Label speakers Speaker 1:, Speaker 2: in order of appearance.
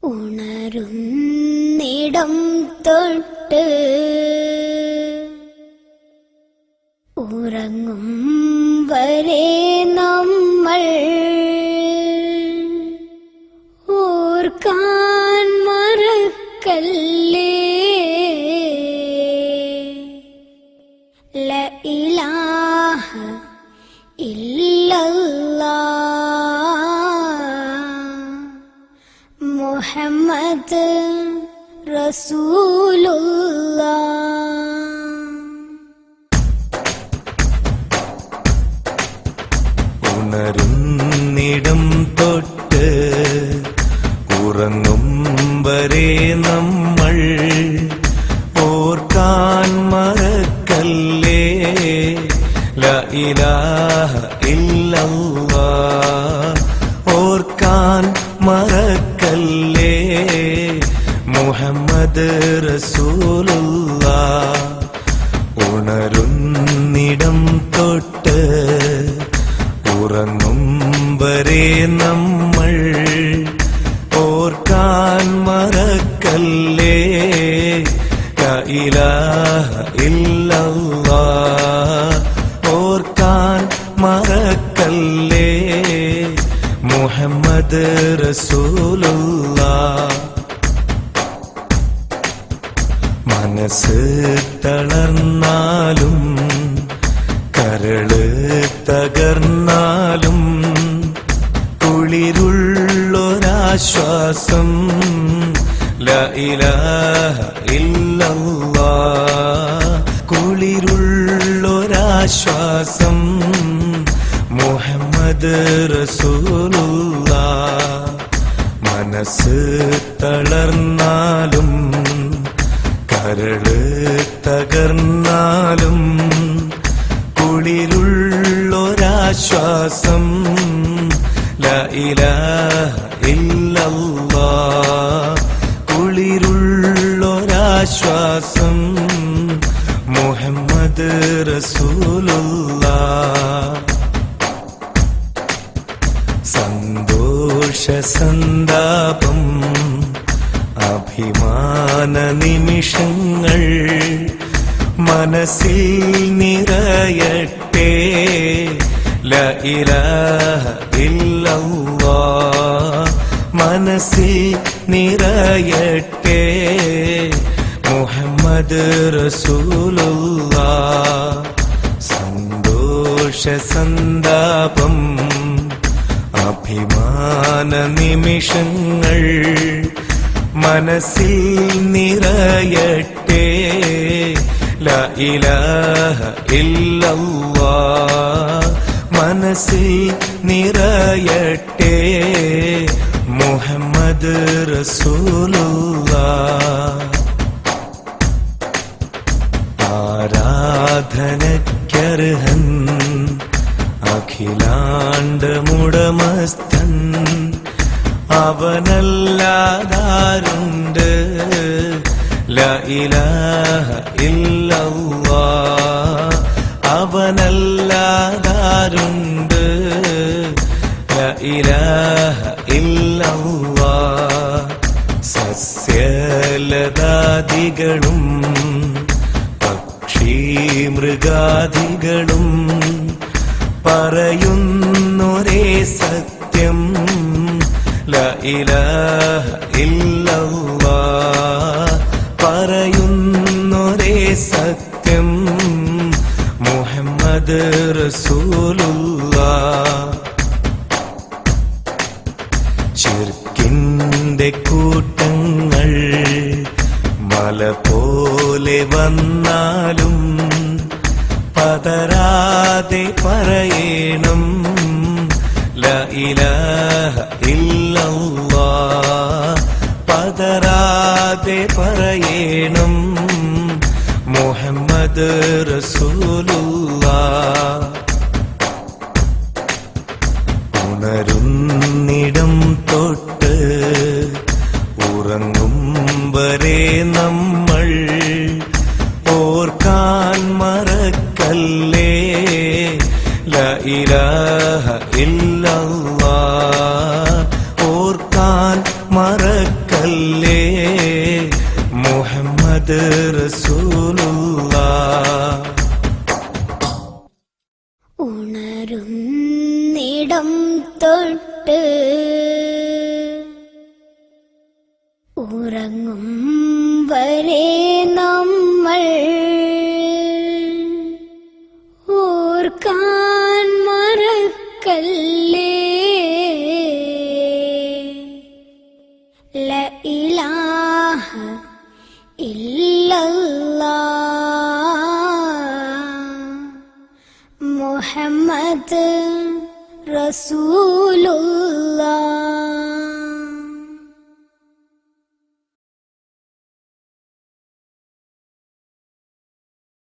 Speaker 1: ഉണരുന്നിടം തൊട്ട് ഉറങ്ങും വരെ നമ്മൾ ഓർക്കാൻ മറക്കല്ലേ ലാ ഇലാഹ ഇല്ലല്ലാഹ് മുഹമ്മദ് റസൂലുള്ളാഹ്.
Speaker 2: ഉണരുന്നിടം തൊട്ട് ഉറങ്ങും വരെ നമ്മൾ ഓർക്കാൻ മറക്കല്ലേ ലാ ഇലാഹ ഇല്ലല്ലാഹ് ഓർക്കാൻ മറക്കല്ലേ മുഹമ്മദ് റസൂലുള്ളാഹ്. ഉണരുന്നിടം തൊട്ട് ഉറങ്ങും വരെ നമ്മൾ ഓർക്കാൻ മറക്കല്ലേ ലാ ഇലാഹ ഇല്ലല്ലാഹ് ഓർക്കാൻ മറക്കല്ലേ മുഹമ്മദ് റസൂലുള്ളാഹ്. മനസ്സ് തളർന്നാലും കരള് തകർന്നാലും കുളിരുള്ളൊരാശ്വാസം ലാ ഇലാഹ ഇല്ലല്ലാഹ് കുളിരുള്ളൊരാശ്വാസം മുഹമ്മദ് റസൂലുള്ളാഹ്. മനസ്സ് തളർന്നാലും കരള് തകർന്നാലും കുളിരുള്ളൊരാശ്വാസം ലാ ഇലാഹ ഇല്ലല്ലാഹ് കുളിരുള്ളൊരാശ്വാസം മുഹമ്മദ് റസൂലുള്ളാഹ്. സന്തോഷ സന്താപം അഭിമാന നിമിഷങ്ങൾ മനസ്സിൽ നിറയട്ടെ ലാ ഇലാഹ ഇല്ലല്ലാഹ് മനസ്സിൽ നിറയട്ടെ മുഹമ്മദ് റസൂലുള്ളാഹ്. സന്തോഷ സന്താപം അഭിമാന നിമിഷങ്ങൾ മനസ്സിൽ നിറയട്ടെ ലാ ഇലാഹ ഇല്ലല്ലാഹ് മനസ്സിൽ നിറയട്ടെ മുഹമ്മദ് റസൂലുള്ളാഹ്. ആരാധനയ്ക്കർഹൻ അഖിലാണ്ടമുടമസ്ഥൻ അവനല്ലാതാരുണ്ട് ലാ ഇലാഹ ഇല്ലല്ലാഹ് അവനല്ലാതാരുണ്ട് ലാ ഇലാഹ ഇല്ലല്ലാഹ്. സസ്യലതാദികളും പക്ഷി മൃഗാദികളും പറയുന്നൊരേ സത്യം ലാ ഇലാഹ ഇല്ലല്ലാഹ് പറയുന്നൊരേ സത്യം മുഹമ്മദ് റസൂലുള്ളാഹ്. ശിർക്കിന്റെ കൂട്ടങ്ങൾ മല പോലെ വന്നാലും പതരാതെ പറയണം ലാ ഇലാഹ ഇല്ലല്ലാഹ് പതരാതെ പറയണം മുഹമ്മദ് റസൂലുള്ളാഹ്. ഉണരുന്നിടം തൊട്ട് ഉറങ്ങും വരെ നമ്മൾ ഓർക്കാൻ മറക്കല്ലേ ലാ ഇലാഹ ഇല്ലല്ലാഹ് ഓർക്കാൻ മറക്ക റസൂലുള്ളാഹ്.
Speaker 1: ഉണരുന്നിടം തൊട്ട് ഉറങ്ങും വരെ നമ്മൾ ഓർക്കാൻ മറക്കല്ലേ ലാ ഇലാഹ ഇല്ലല്ലാഹ് മുഹമ്മദ് റസൂലുള്ളാഹ്.